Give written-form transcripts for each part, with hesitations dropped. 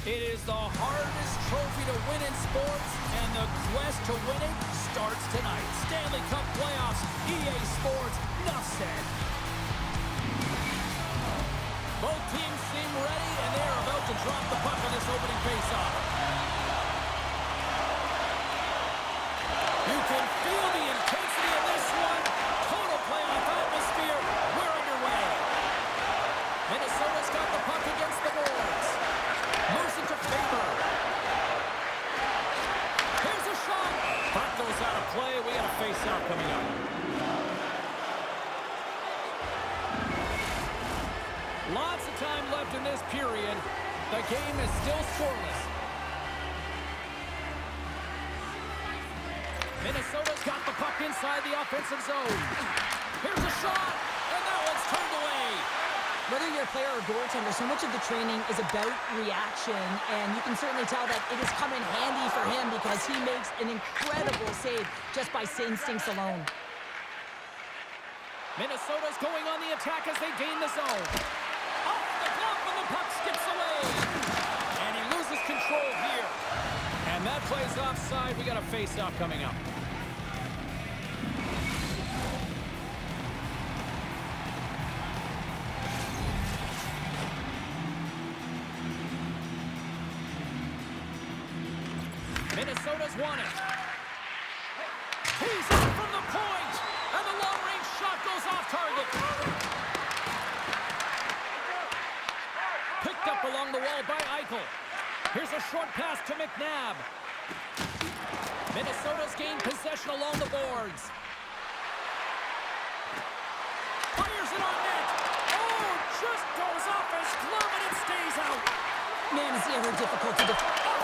It is the hardest trophy to win in sports, and the quest to win it starts tonight. Stanley Cup playoffs, EA Sports, enough said. Both teams seem ready, and they are about to drop the puck on this opening faceoff. You can feel the intensity of this one. Total playoff atmosphere. We're underway. Minnesota's got the puck against the boards. Moves it to Faber. Here's a shot. Puck goes out of play. We got a face-off coming up. Lots of time left in this period. The game is still scoreless. Minnesota's got the puck inside the offensive zone. Here's a shot, and that one's turned away. Whether you're a player or goaltender, so much of the training is about reaction, and you can certainly tell that it has come in handy for him because he makes an incredible save just by instincts alone. Minnesota's going on the attack as they gain the zone. Off the glove and the puck skips away. And he loses control here. And that play's offside. We got a face-off coming up. Minnesota's won it. He's out from the point, and the long-range shot goes off target. Picked up along the wall by Eichel. Here's a short pass to McNabb. Minnesota's gained possession along the boards. Fires it on net. Oh, just goes off his glove, and it stays out. Man, is he ever difficult to defend.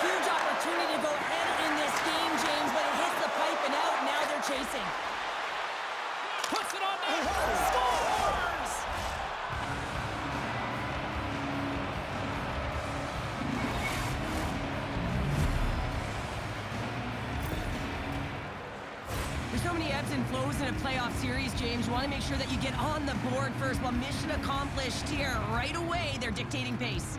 Huge opportunity to go ahead in this game, James, but it hits the pipe and out. Now they're chasing. Puts it on the scores! There's so many ebbs and flows in a playoff series, James. You want to make sure that you get on the board first. Well, mission accomplished here. Right away, they're dictating pace.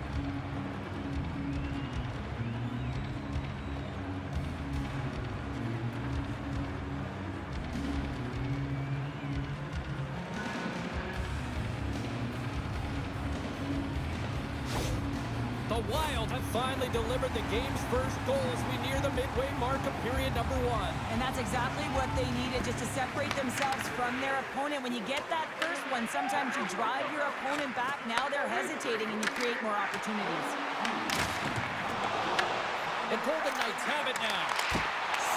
The Wild have finally delivered the game's first goal as we near the midway mark of period number 1. And that's exactly what they needed, just to separate themselves from their opponent. When you get that first one, sometimes you drive your opponent back. Now they're hesitating, and you create more opportunities. The Golden Knights have it now.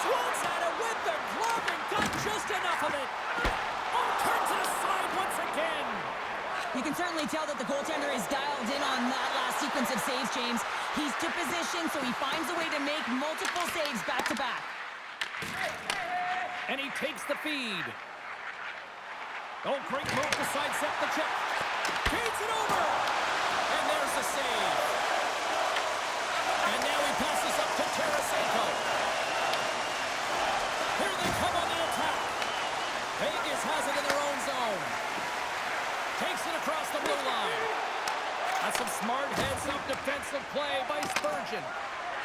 Swats at it with the glove and got just enough of it. Oh, turns it aside once again. You can certainly tell that the goaltender is dialed in on that last sequence of saves, James. He's to position, so he finds a way to make multiple saves back-to-back. And he takes the feed. Oh, great move to sidestep the check. Feeds it over. And there's the save. And now he passes up to Tarasenko. Here they come on the attack. Vegas has it in their own zone. Takes it across the blue line. That's some smart heads-up defensive play by Spurgeon.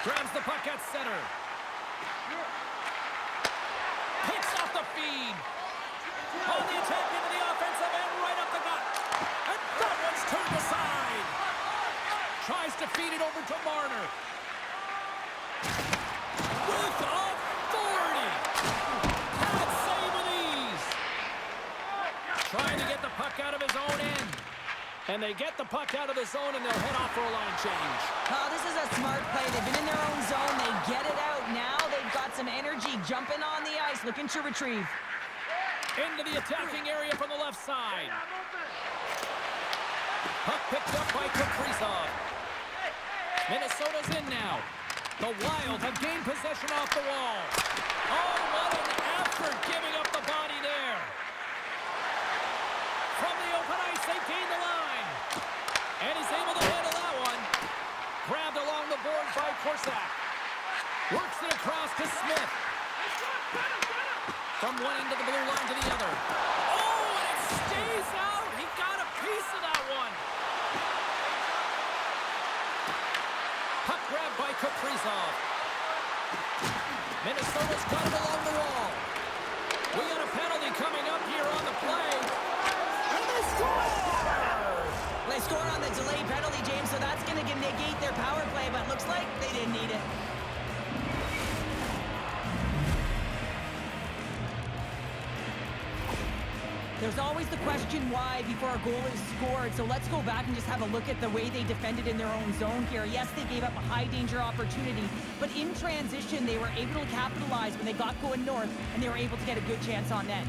Grabs the puck at center. Picks off the feed. On the attack into the offensive end, right up the gut. And that one's turned aside. Tries to feed it over to Marner. With authority. Pad save with ease. Trying to get the puck out of his own end. And they get the puck out of the zone, and they'll head off for a line change. Oh, this is a smart play. They've been in their own zone. They get it out. Now they've got some energy jumping on the ice, looking to retrieve. Into the attacking area from the left side. Puck picked up by Kaprizov. Minnesota's in now. The Wild have gained possession off the wall. Oh, what an effort giving up the body there. From the open ice, they gain the line. And he's able to handle that one. Grabbed along the boards by Korsak. Works it across to Smith. From one end of the blue line to the other. Oh, and it stays out. He got a piece of that one. Minnesota's got it along the wall. We got a penalty coming up here on the play. And they score! They score on the delay penalty, James, so that's going to negate their power play, but looks like they didn't need it. There's always the question why before a goal is scored, so let's go back and just have a look at the way they defended in their own zone here. Yes, they gave up a high-danger opportunity, but in transition, they were able to capitalize when they got going north, and they were able to get a good chance on net.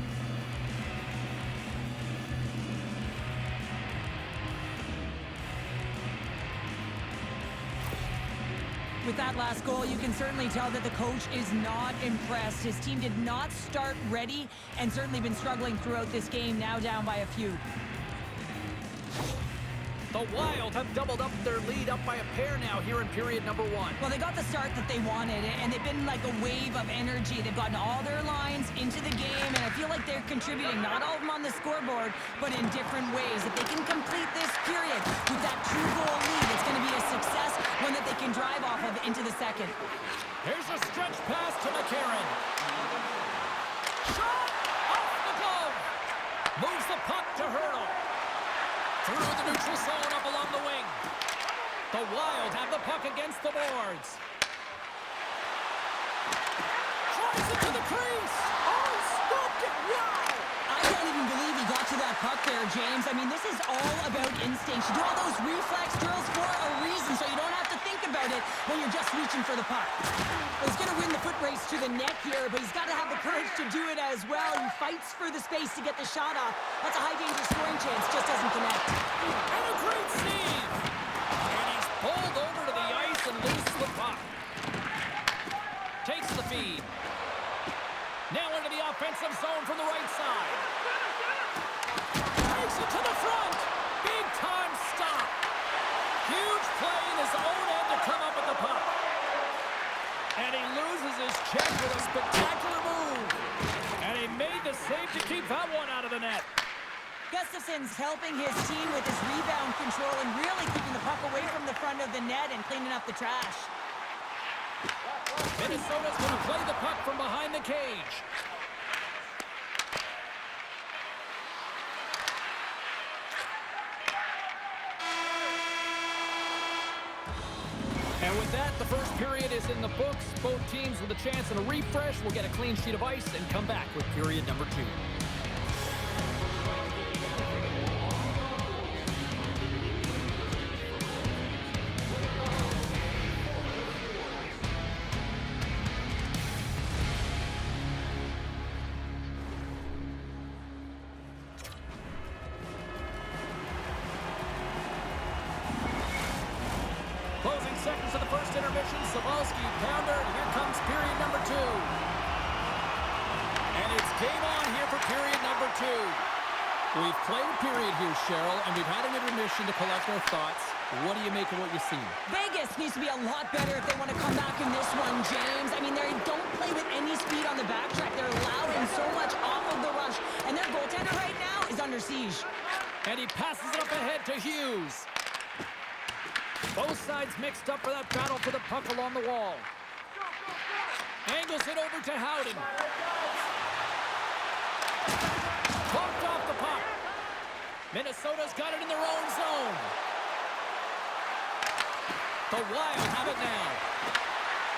With that last goal, you can certainly tell that the coach is not impressed. His team did not start ready and certainly been struggling throughout this game, now down by a few. The Wild have doubled up their lead up by a pair now here in period number 1. Well, they got the start that they wanted, and they've been like a wave of energy. They've gotten all their lines into the game, and I feel like they're contributing, not all of them on the scoreboard, but in different ways. If they can complete this period with that 2-goal lead, it's going to be a success, one that they can drive off of into the second. Here's a stretch pass to McCarron. Shot! Off the glove! Moves the puck to Hurdle. Through the neutral zone up along the wing. The Wild have the puck against the boards. Tries it to the crease. Oh, stopped it. Wow! I can't even believe he got to that puck there, James. I mean, this is all about instinct. You do all those reflex drills for a reason, so you don't have to think about it when you're just reaching for the puck. He's going to win the foot race to the net here, but he's got to have the courage to do it as well. He fights for the space to get the shot off. That's a high-danger scoring chance, just doesn't connect. And a great save! And he's pulled over to the ice and loses the puck. Takes the feed. Now into the offensive zone from the right side. Takes it to the front. Big time stop. Huge play in his own end to come up with the puck. And he loses his check with a spectacular move. And he made the save to keep that one out of the net. Gustafson's helping his team with his rebound control and really keeping the puck away from the front of the net and cleaning up the trash. Minnesota's going to play the puck from behind the cage. And with that, the first period is in the books. Both teams with a chance and a refresh will get a clean sheet of ice and come back with period number 2. Closing seconds of the first intermission. Savalsky, pounder, and here comes period number 2. And it's game on here for period number 2. We've played a period here, Cheryl, and we've had an intermission to collect our thoughts. What do you make of what you've seen? Vegas needs to be a lot better if they want to come back in this one, James. I mean, they don't play with any speed on the backtrack. They're allowing so much off of the rush, and their goaltender right now is under siege. And he passes it up ahead to Hughes. Both sides mixed up for that battle for the puck along the wall. Angles it over to Howden. Bumped off the puck. Minnesota's got it in their own zone. The Wild have it now.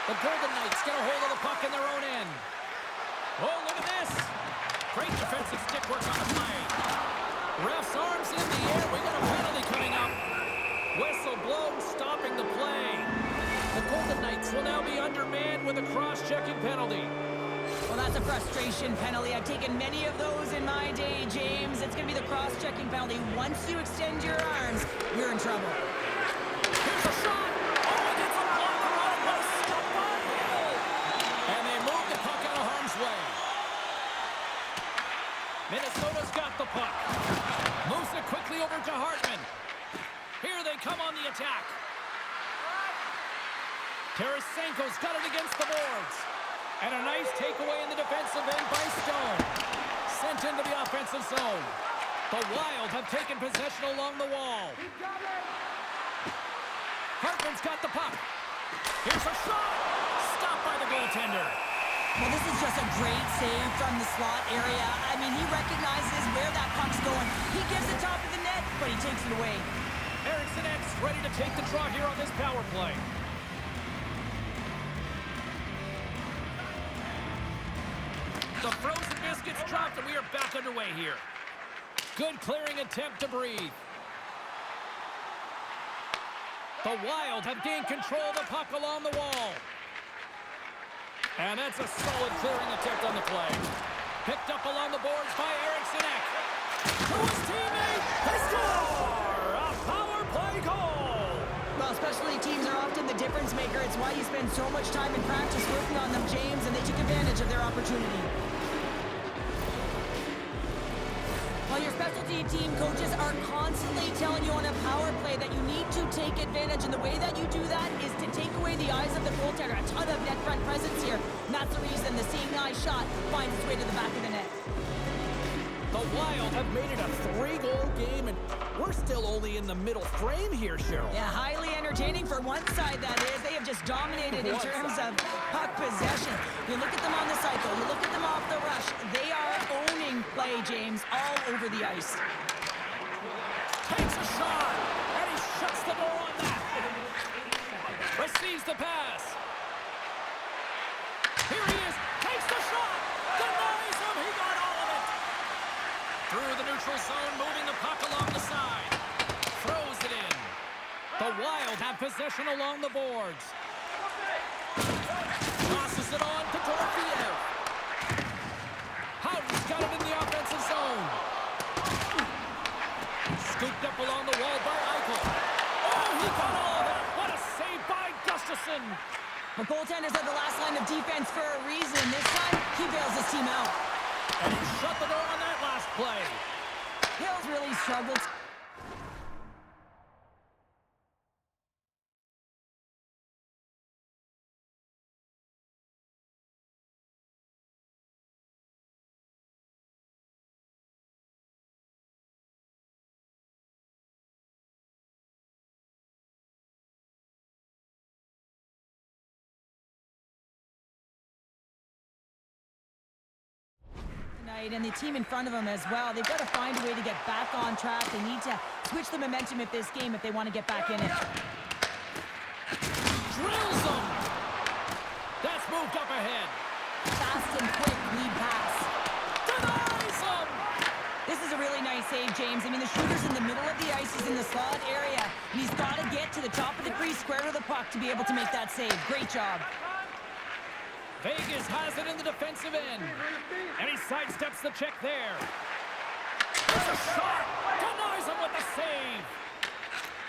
The Golden Knights get a hold of the puck in their own end. Oh, look at this. Great defensive stick work on the play. Ref's arms in the air. We got a penalty coming up. Whistle blown, stopping the play. The Golden Knights will now be undermanned with a cross-checking penalty. Well, that's a frustration penalty. I've taken many of those in my day, James. It's going to be the cross-checking penalty. Once you extend your arms, you're in trouble. Here's a shot. Oh, he gets a blocker on it. What a stop by Hill. And they move the puck out of harm's way. Minnesota's got the puck. Moves it quickly over to Hartman. Here they come on the attack. Tarasenko's got it against the boards. And a nice takeaway in the defensive end by Stone. Sent into the offensive zone. The Wild have taken possession along the wall. Hartman's got the puck. Here's a shot. Stopped by the goaltender. Well, this is just a great save from the slot area. I mean, he recognizes where that puck's going. He gives it top of the net, but he takes it away. Eriksson Ek ready to take the draw here on this power play. The frozen biscuits dropped, and we are back underway here. Good clearing attempt to breathe. The Wild have gained control of the puck along the wall. And that's a solid clearing attempt on the play. Picked up along the boards by Eriksson Ek. To his teammate, they score! A power play goal! Well, specialty teams are often the difference maker. It's why you spend so much time in practice working on them, James, and they took advantage of their opportunity. Well, your specialty team coaches are constantly telling you on a power play that you need to take advantage, and the way that you do that is to take away the eyes of the goaltender. A ton of net front presence here, and that's the reason the seeing eye shot finds its way to the back of the net. The Wild have made it a 3-goal game, and we're still only in the middle frame here, Cheryl. Yeah, highly entertaining for one side, that is. They have just dominated in terms of puck possession. You look at them on the cycle, you look at them off the rush. They are owning play, James, all over the ice. Takes a shot, and he shuts the door on that. Receives the pass. Here he is, takes the shot, denies him, he got all of it. Through the neutral zone, moving the puck along the side. Throws it in. The Wild have possession along the boards. Tosses it on to Dorofeyev. Houghton's got it in the offensive zone. Scooped up along the wall by Eichel. Oh, he got all of it. What a save by Gustafsson. The goaltenders are the last line of defense for a reason. This time, he bails his team out. And he shut the door on that last play. Hills really struggled. And the team in front of them as well. They've got to find a way to get back on track. They need to switch the momentum of this game if they want to get back in it. Drills them. That's moved up ahead. Fast and quick lead pass. Denies him. This is a really nice save, James. I mean, the shooter's in the middle of the ice. He's in the slot area. And he's got to get to the top of the crease, square to the puck to be able to make that save. Great job. Vegas has it in the defensive end. And he sidesteps the check there. There's a shot. Denies him with the save.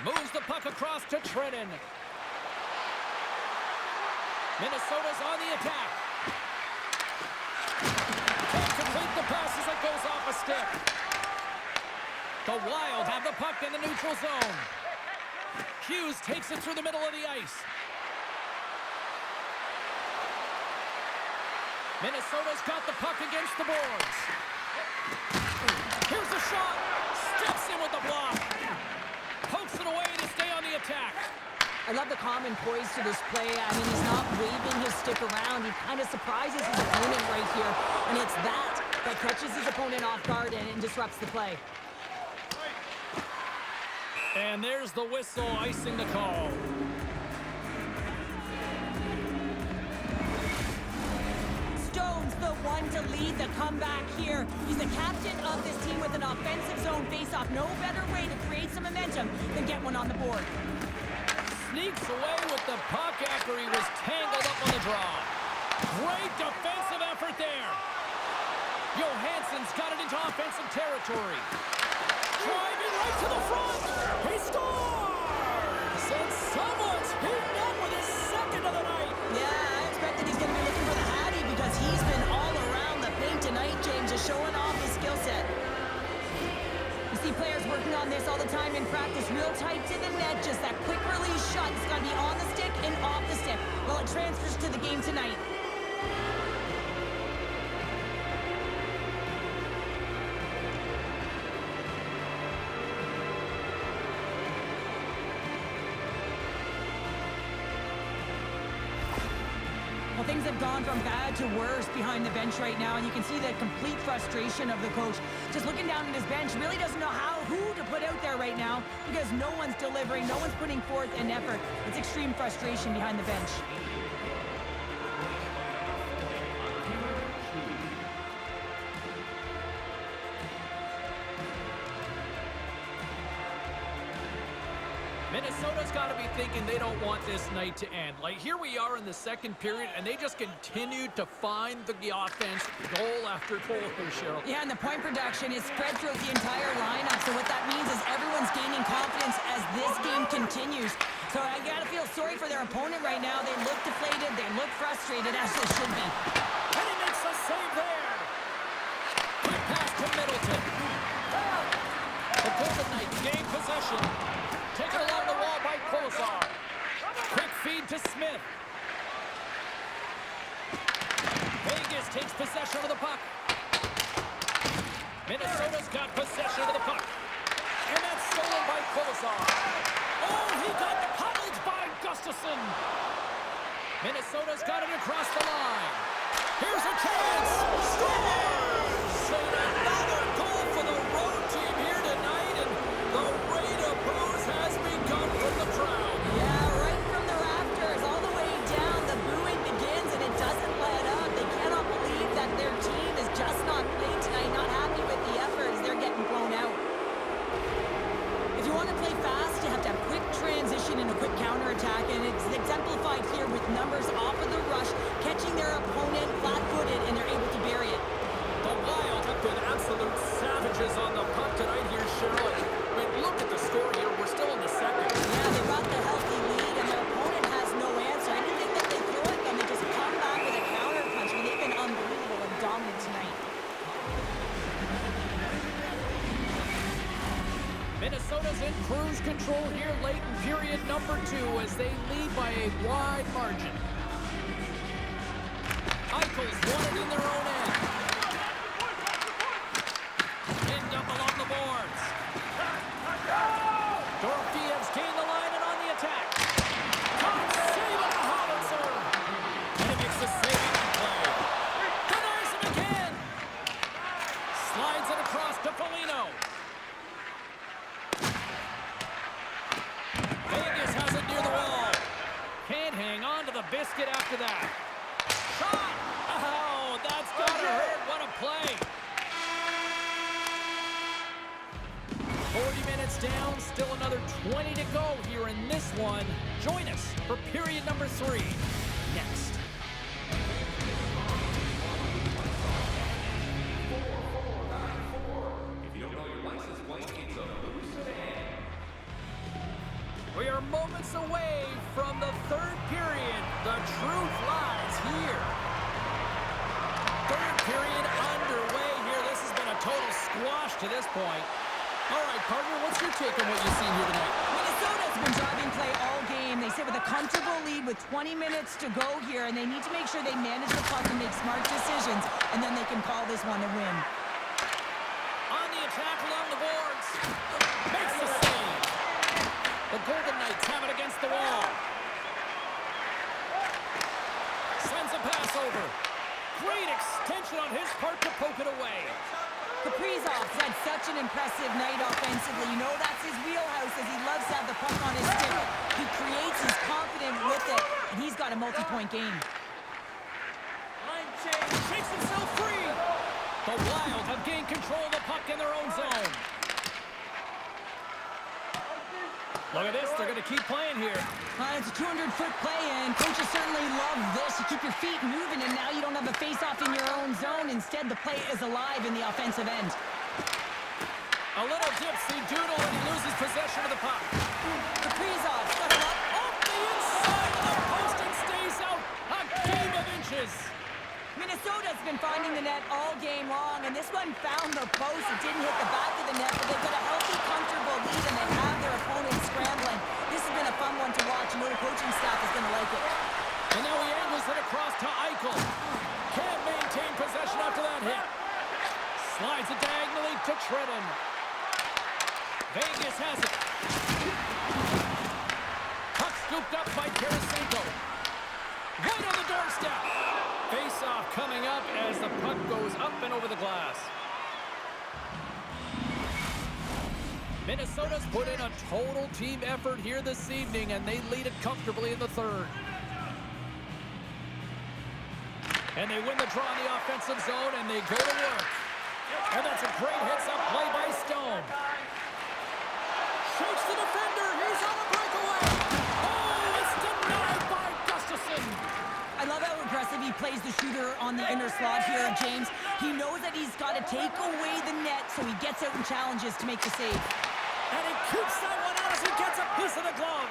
Moves the puck across to Trennan. Minnesota's on the attack. Can't complete the pass as it goes off a stick. The Wild have the puck in the neutral zone. Hughes takes it through the middle of the ice. Minnesota's got the puck against the boards. Here's the shot. Steps in with the block. Pokes it away to stay on the attack. I love the calm and poise to this play. I mean, he's not waving his stick around. He kind of surprises his opponent right here. And it's that catches his opponent off guard and disrupts the play. And there's the whistle icing the call. Stone's the one to lead the comeback here. He's the captain of this team with an offensive zone faceoff. No better way to create some momentum than get one on the board. Sneaks away with the puck after he was tangled up on the draw. Great defensive effort there. Johansson's got it into offensive territory. Driving right to the front. He scores! And someone's heating up with his second of the night. Yeah, I expected he's going to be looking for the Hattie because he's been all around the paint tonight, James, just showing off his skill set. You see players working on this all the time in practice, real tight to the net, just that quick release shot. It's got to be on the stick and off the stick. Well, it transfers to the game tonight. Things things have gone from bad to worse behind the bench right now, and you can see the complete frustration of the coach. Just looking down at his bench, really doesn't know who to put out there right now because no one's delivering, no one's putting forth an effort. It's extreme frustration behind the bench. Minnesota's got to be thinking they don't want this night to end. Like, here we are in the second period, and they just continued to find the offense goal after goal here, Cheryl. Yeah, and the point production is spread throughout the entire lineup, so what that means is everyone's gaining confidence as this game continues. So I got to feel sorry for their opponent right now. They look deflated, they look frustrated, as they should be. And he makes a save there. Quick pass to Middleton. The Golden Knights gain possession. Taken along the wall by Kolesar. Quick feed to Smith. Vegas takes possession of the puck. Minnesota's got possession of the puck. And that's stolen by Kolesar. Oh, he got pummeled by Gustafsson. Minnesota's got it across the line. Here's a chance. Scores! And another goal for the road team here tonight. And the rate of booze has begun from the crowd. Yeah, right from the rafters, all the way down, the booing begins, and it doesn't let up. They cannot believe that their team is just not playing tonight, not happy with the efforts. They're getting blown out. If you want to play fast, you have to have quick transition and a quick counterattack, and it's exemplified here with numbers off of the rush, catching their opponent flat-footed, and they're able to bury it. The Wild have been absolute savages on the puck tonight here, Cheryl. I mean, look at the score here. We're still in the second. Yeah, they got the healthy lead, and their opponent has no answer. Anything that they throw at them, they just come back with a counter punch. I mean, they've been unbelievable and dominant tonight. Minnesota's in cruise control here late in period number 2 as they lead by a wide margin. Eichel's won it in their own end. Pinned up along the boards. Dorofeyev's gained the line and on the attack. Top save on the howitzer. And he makes the save on the play. Denies him again. Slides it across to Foligno. Vegas has it near the wall. Can't hang on to the biscuit after that. Shot! Oh, that's gotta hurt. What a play. 40 minutes down, still another 20 to go here in this one. Join us for period number 3 next. We are moments away from the third period. The truth lies here. Third period underway here. This has been a total squash to this point. All right, partner, what's your take on what you've seen here tonight? Minnesota's been driving play all game. They sit with a comfortable lead with 20 minutes to go here, and they need to make sure they manage the puck and make smart decisions, and then they can call this one a win. On the attack along the boards. Makes the save. The Golden Knights have it against the wall. Sends a pass over. Great extension on his part to poke it away. Kaprizov's had such an impressive night offensively. You know that's his wheelhouse as he loves to have the puck on his stick. He creates, he's confident with it, and he's got a multi-point game. Line change. Shakes himself free. The Wild have gained control of the puck in their own zone. Look at this. They're going to keep playing here. It's a 200-foot play, and coaches certainly love this. You keep your feet moving, and now you don't have a face-off in your own zone. Instead, the play is alive in the offensive end. A little dipsy doodle, and he loses possession of the puck. Kaprizov stuck it up. Off the inside of the post and stays out. A game of inches. Minnesota's been finding the net all game long, and this one found the post. It didn't hit the back of the net, but they've got a healthy, comfortable lead, and they have their opponent scrambling. This has been a fun one to watch. You know the coaching staff is going to like it. And now he angles it across to Eichel. Can't maintain possession after that hit. Slides it diagonally to Trenton. Vegas has it. Puck scooped up by Tarasenko. Right on the doorstep. face-off coming up as the puck goes up and over the glass. Minnesota's put in a total team effort here this evening, and they lead it comfortably in the third. And they win the draw in the offensive zone, and they go to work. And that's a great hits-up play by Stone. Shakes the defender. He's on a breakaway. Oh, it's denied by Gustafsson. I love how aggressive he plays the shooter on the inner slot here, James. He knows that he's got to take away the net, so he gets out and challenges to make the save. And he keeps that one out as he gets a piece of the glove.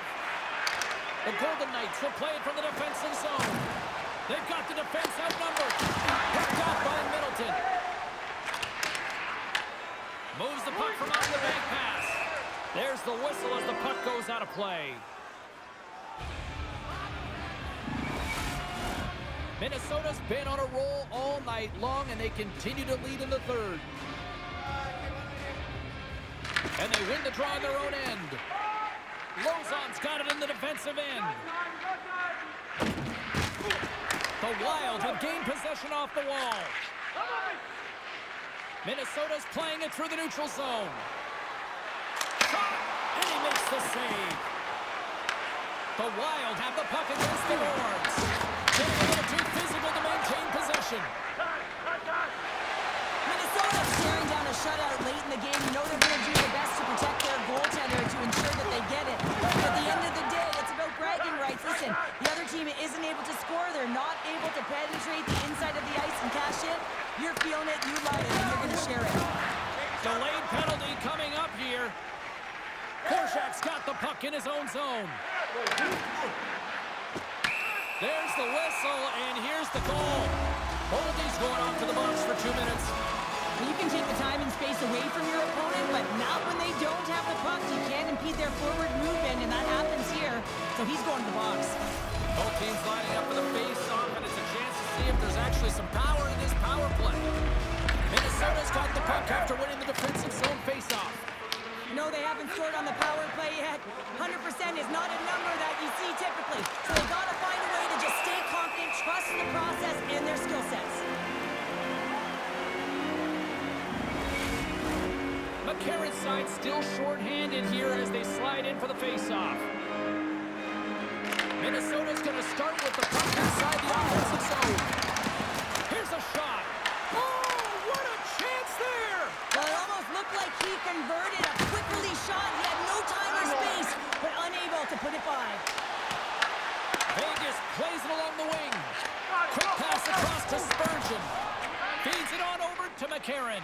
The Golden Knights will play it from the defensive zone. They've got the defense outnumbered. Picked off by Middleton. Moves the puck from out the bank pass. There's the whistle as the puck goes out of play. Minnesota's been on a roll all night long, and they continue to lead in the third. And they win the draw on their own end. Lauzon's got it in the defensive end. The Wild have gained possession off the wall. Minnesota's playing it through the neutral zone. Shot, and he makes the save. The Wild have the puck against the boards. Getting a little too physical to maintain possession. Minnesota staring down a shutout late in the game. You know they're going to do their best to protect their goaltender to ensure that they get it. But at the end of the day, it's about bragging rights. Listen, the other team isn't able to score. They're not able to penetrate the inside of the ice and cash in. You're feeling it, you love it, and you're going to share it. Delayed penalty coming up here. Korshak's got the puck in his own zone. There's the whistle, and here's the goal. Holdy's going off to the box for 2 minutes. You can take the time and space away from your opponent, but not when they don't have the puck. You can't impede their forward movement, and that happens here. So he's going to the box. Both teams lining up for the face-off, and it's a chance to see if there's actually some power in this power play. Minnesota's got the puck after winning the defensive zone face-off. No, they haven't scored on the power play yet. 100% is not a number that you see typically. So they got to find a way to just stay confident, trust the process and their skill sets. McCarron's side still short-handed here as they slide in for the face-off. Minnesota's going to start with the puck inside the offensive zone. Here's a shot. Oh, what a chance there! Well, it almost looked like he converted a quick release shot. He had no time or space, but unable to put it by. Vegas plays it along the wing. Quick pass across to Spurgeon. Feeds it on over to McCarron.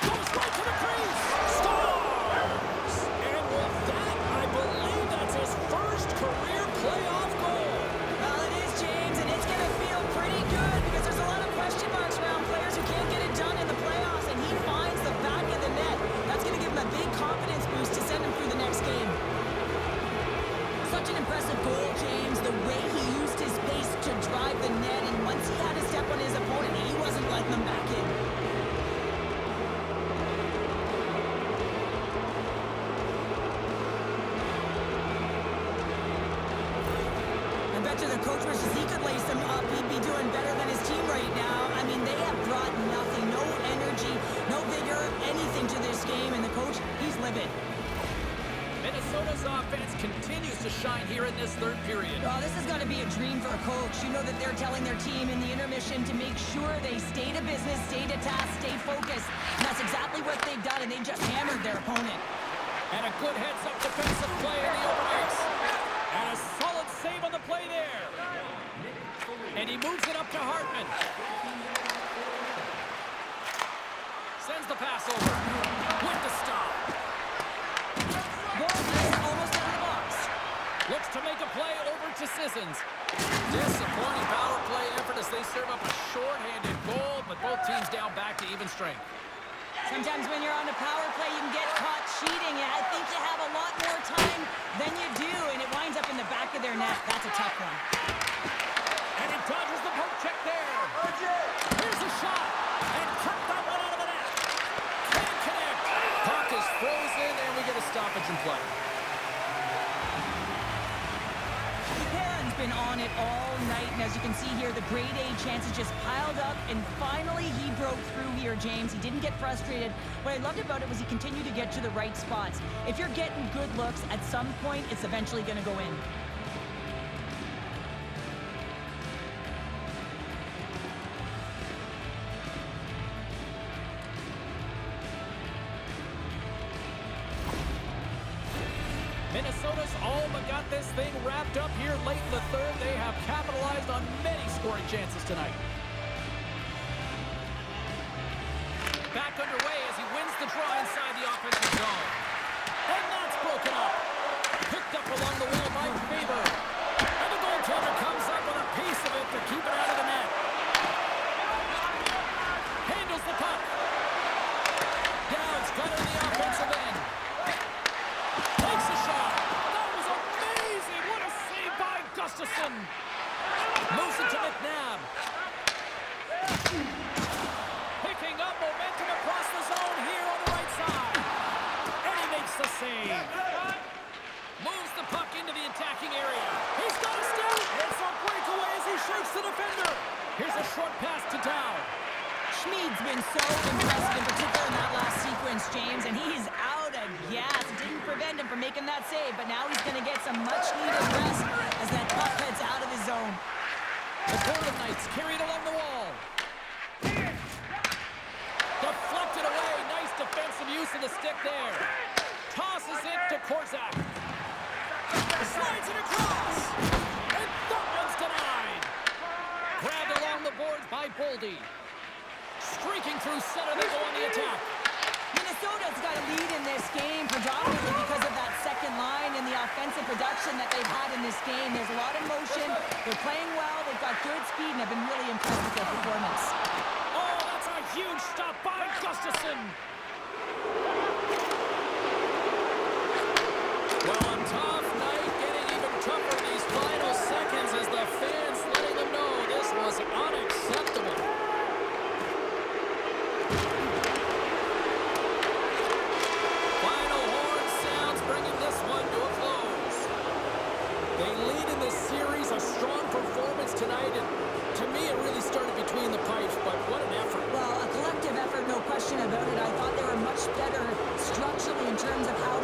Goes right to the crease. Scores! And with that, I believe that's his first career playoff goal. Well, it is, James, and it's going to feel pretty good because there's a lot of question marks around players who can't get it done in the playoffs, and he finds the back of the net. That's going to give him a big confidence boost to send him through the next game. Such an impressive goal, James. The way he used his pace to drive the net, and once he had a step on his opponent, he wasn't letting them back in. I bet you the coach wishes he could lace him up. He'd be doing better than his team right now. I mean, they have brought nothing, no energy, no vigor, anything to this game, and the coach, he's livid. Minnesota's offense continues to shine here in this third period. Oh, this has got to be a dream for a coach. You know that they're telling their team in the intermission to make sure they stay to business, stay to task, stay focused. And that's exactly what they've done, and they just hammered their opponent. And a good heads-up defensive play in the open ice. And a solid save on the play there. And he moves it up to Hartman. Sends the pass over. With the stop. Goal is almost out of the box. Looks to make a play over to Sissons. Disappointing power play effort as they serve up a short-handed goal, but both teams down back to even strength. Sometimes when you're on a power play, you can get caught cheating, and I think you have a lot more time than you do, and it winds up in the back of their net. That's a tough one. And he dodges the poke check there. Here's a shot, and cut that one out of the net. Can't connect. Puck is frozen, and we get a stoppage in play. Japan's been on it all night, and as you can see here, the grade A chances just piled up, and finally he broke through here, James. He didn't get frustrated. What I loved about it was he continued to get to the right spots. If you're getting good looks, at some point, it's eventually going to go in. Minnesota's all but got this thing wrapped up here late in the third. They have capitalized on many scoring chances tonight. Back underway as he wins the draw inside the offensive zone. And that's broken up. Picked up along the wall by Faber. And the goaltender comes up with a piece of it to keep it out of the net. Handles the puck. Dowd's got it in the offensive end. Takes a shot. That was amazing. What a save by Gustafsson. Moves it to McNabb. Picking up momentum across the zone here on the right side. And he makes the save. Moves the puck into the attacking area. He's got a stick. It's a breakaway as he shakes the defender. Here's a short pass to Dowd. Schmid's been so impressive, in particular in that last sequence, James, and he's out of gas. It didn't prevent him from making that save, but now he's going to get some much-needed rest as that puck heads out of his zone. The Golden Knights carried along the wall. Deflected away. Nice defensive use of the stick there. Tosses it to Korczak. Slides it across. And that one's denied. Grabbed along the boards by Boldy. Streaking through center, they go on the attack. Minnesota's got a lead in this game predominantly because of that second line and the offensive production that they've had in this game. There's a lot of motion. They're playing well. They've got good speed, and I've been really impressed with their performance. Oh, that's a huge stop by Gustafsson. Well, a tough night, getting even tougher these final seconds as the fans letting them know this was unacceptable. Final horn sounds bringing this one to a close. They lead in this series, a strong performance tonight, and to me it really started between the pipes, but what an effort. Well, a collective effort, no question about it. I thought they were much better structurally in terms of how